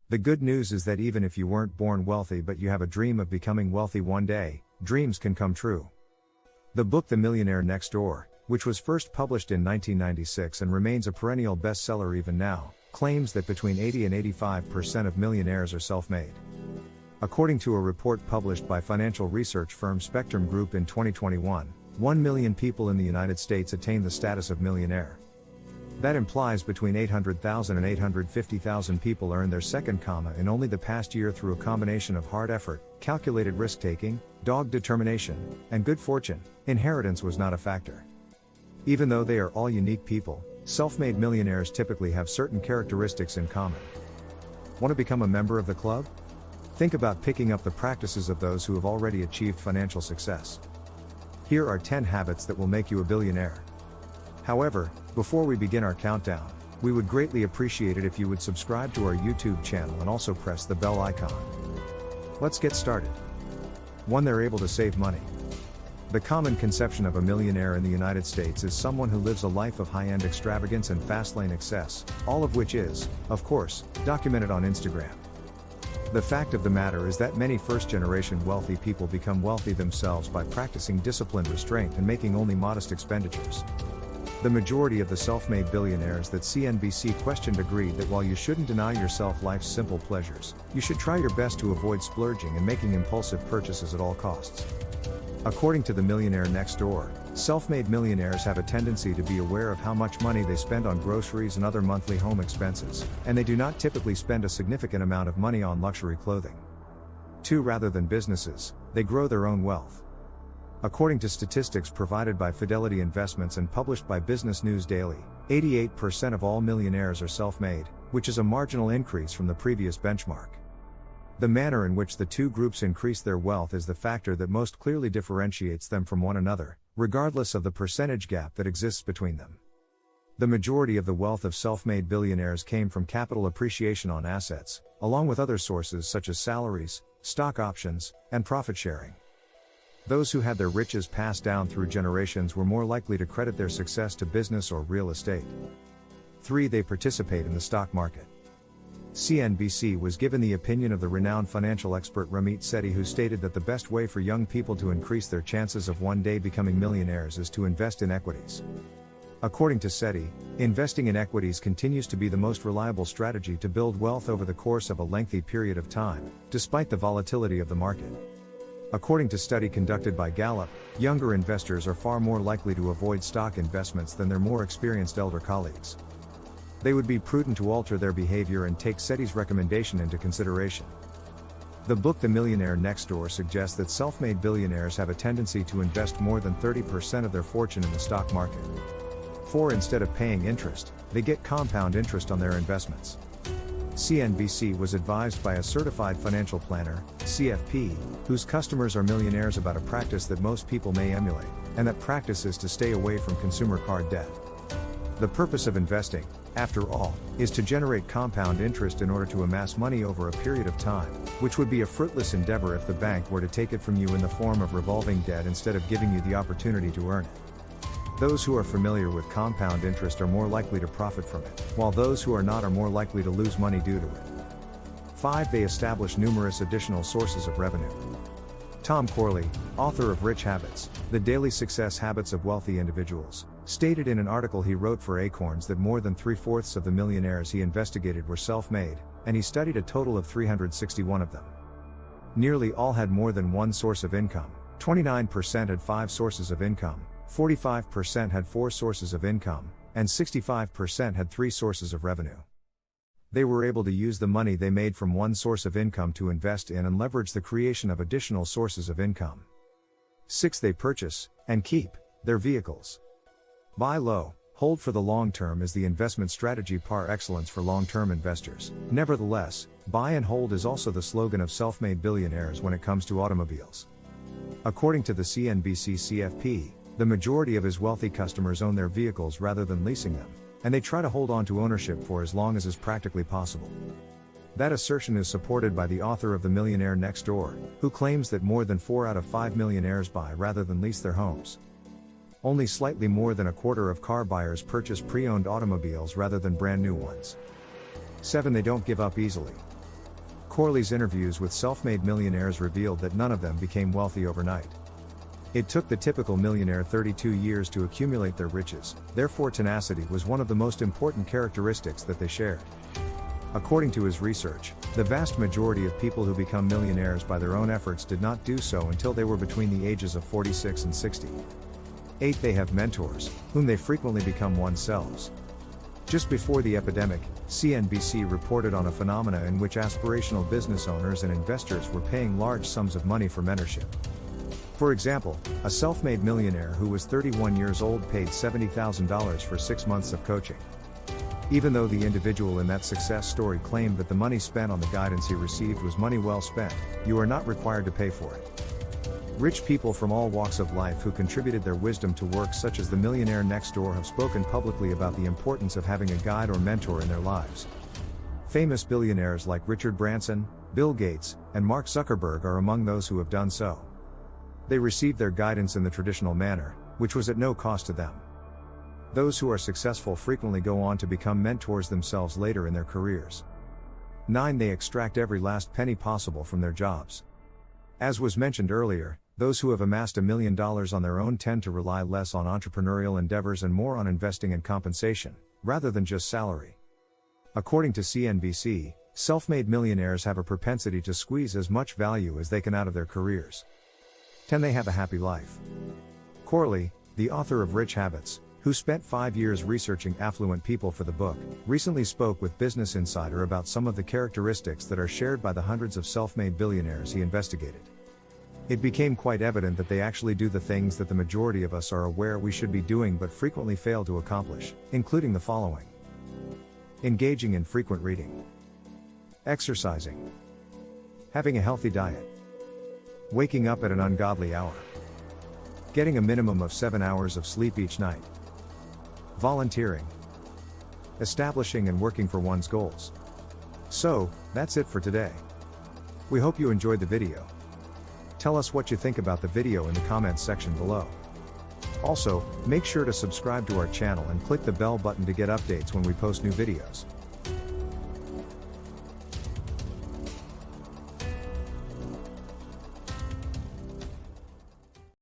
The good news is that even if you weren't born wealthy but you have a dream of becoming wealthy one day, dreams can come true. The book The Millionaire Next Door, which was first published in 1996 and remains a perennial bestseller even now, claims that between 80 and 85% of millionaires are self-made. According to a report published by financial research firm Spectrum Group in 2021, 1 million people in the United States attain the status of millionaire. That implies between 800,000 and 850,000 people earn their second comma in only the past year through a combination of hard effort, calculated risk-taking, dogged determination, and good fortune. Inheritance was not a factor. Even though they are all unique people, self-made millionaires typically have certain characteristics in common. Want to become a member of the club? Think about picking up the practices of those who have already achieved financial success. Here are 10 habits that will make you a billionaire. However, before we begin our countdown, we would greatly appreciate it if you would subscribe to our YouTube channel and also press the bell icon. Let's get started. 1. They're able to save money. The common conception of a millionaire in the United States is someone who lives a life of high-end extravagance and fast-lane excess, all of which is, of course, documented on Instagram. The fact of the matter is that many first-generation wealthy people become wealthy themselves by practicing disciplined restraint and making only modest expenditures. The majority of the self-made billionaires that CNBC questioned agreed that while you shouldn't deny yourself life's simple pleasures, you should try your best to avoid splurging and making impulsive purchases at all costs. According to The Millionaire Next Door, self-made millionaires have a tendency to be aware of how much money they spend on groceries and other monthly home expenses, and they do not typically spend a significant amount of money on luxury clothing. 2. Rather than businesses, they grow their own wealth. According to statistics provided by Fidelity Investments and published by Business News Daily, 88% of all millionaires are self-made, which is a marginal increase from the previous benchmark. The manner in which the two groups increase their wealth is the factor that most clearly differentiates them from one another, regardless of the percentage gap that exists between them. The majority of the wealth of self-made billionaires came from capital appreciation on assets, along with other sources such as salaries, stock options, and profit sharing. Those who had their riches passed down through generations were more likely to credit their success to business or real estate. 3. They participate in the stock market. CNBC was given the opinion of the renowned financial expert Ramit Sethi, who stated that the best way for young people to increase their chances of one day becoming millionaires is to invest in equities. According to Sethi, investing in equities continues to be the most reliable strategy to build wealth over the course of a lengthy period of time, despite the volatility of the market. According to a study conducted by Gallup, younger investors are far more likely to avoid stock investments than their more experienced elder colleagues. They would be prudent to alter their behavior and take Sethi's recommendation into consideration. The book The Millionaire Next Door suggests that self-made billionaires have a tendency to invest more than 30% of their fortune in the stock market. 4. Instead of paying interest, they get compound interest on their investments. CNBC was advised by a certified financial planner, CFP, whose customers are millionaires about a practice that most people may emulate, and that practice is to stay away from consumer card debt. The purpose of investing, after all, is to generate compound interest in order to amass money over a period of time, which would be a fruitless endeavor if the bank were to take it from you in the form of revolving debt instead of giving you the opportunity to earn it. Those who are familiar with compound interest are more likely to profit from it, while those who are not are more likely to lose money due to it. 5. They establish numerous additional sources of revenue. Tom Corley, author of Rich Habits, The Daily Success Habits of Wealthy Individuals, stated in an article he wrote for Acorns that more than 3/4 of the millionaires he investigated were self-made, and he studied a total of 361 of them. Nearly all had more than one source of income, 29% had 5 sources of income, 45% had 4 sources of income, and 65% had 3 sources of revenue. They were able to use the money they made from one source of income to invest in and leverage the creation of additional sources of income. 6. They purchase, and keep, their vehicles. Buy low, hold for the long term is the investment strategy par excellence for long-term investors. Nevertheless, buy and hold is also the slogan of self-made billionaires when it comes to automobiles. According to the CNBC CFP, the majority of his wealthy customers own their vehicles rather than leasing them, and they try to hold on to ownership for as long as is practically possible. That assertion is supported by the author of The Millionaire Next Door, who claims that more than 4 out of 5 millionaires buy rather than lease their homes. Only slightly more than a quarter of car buyers purchase pre-owned automobiles rather than brand new ones. 7. They don't give up easily. Corley's interviews with self-made millionaires revealed that none of them became wealthy overnight. It took the typical millionaire 32 years to accumulate their riches, therefore tenacity was one of the most important characteristics that they shared. According to his research, the vast majority of people who become millionaires by their own efforts did not do so until they were between the ages of 46 and 60. 8. They have mentors, whom they frequently become oneself. Just before the epidemic, CNBC reported on a phenomena in which aspirational business owners and investors were paying large sums of money for mentorship. For example, a self-made millionaire who was 31 years old paid $70,000 for 6 months of coaching. Even though the individual in that success story claimed that the money spent on the guidance he received was money well spent, you are not required to pay for it. Rich people from all walks of life who contributed their wisdom to works such as The Millionaire Next Door have spoken publicly about the importance of having a guide or mentor in their lives. Famous billionaires like Richard Branson, Bill Gates, and Mark Zuckerberg are among those who have done so. They received their guidance in the traditional manner, which was at no cost to them. Those who are successful frequently go on to become mentors themselves later in their careers. 9. They extract every last penny possible from their jobs. As was mentioned earlier, those who have amassed $1 million on their own tend to rely less on entrepreneurial endeavors and more on investing and compensation, rather than just salary. According to CNBC, self-made millionaires have a propensity to squeeze as much value as they can out of their careers. 10. They have a happy life. Corley, the author of Rich Habits, who spent 5 years researching affluent people for the book, recently spoke with Business Insider about some of the characteristics that are shared by the hundreds of self-made billionaires he investigated. It became quite evident that they actually do the things that the majority of us are aware we should be doing but frequently fail to accomplish, including the following: engaging in frequent reading, exercising, having a healthy diet, waking up at an ungodly hour, getting a minimum of 7 hours of sleep each night, volunteering, establishing and working for one's goals. So, that's it for today. We hope you enjoyed the video. Tell us what you think about the video in the comments section below. Also, make sure to subscribe to our channel and click the bell button to get updates when we post new videos.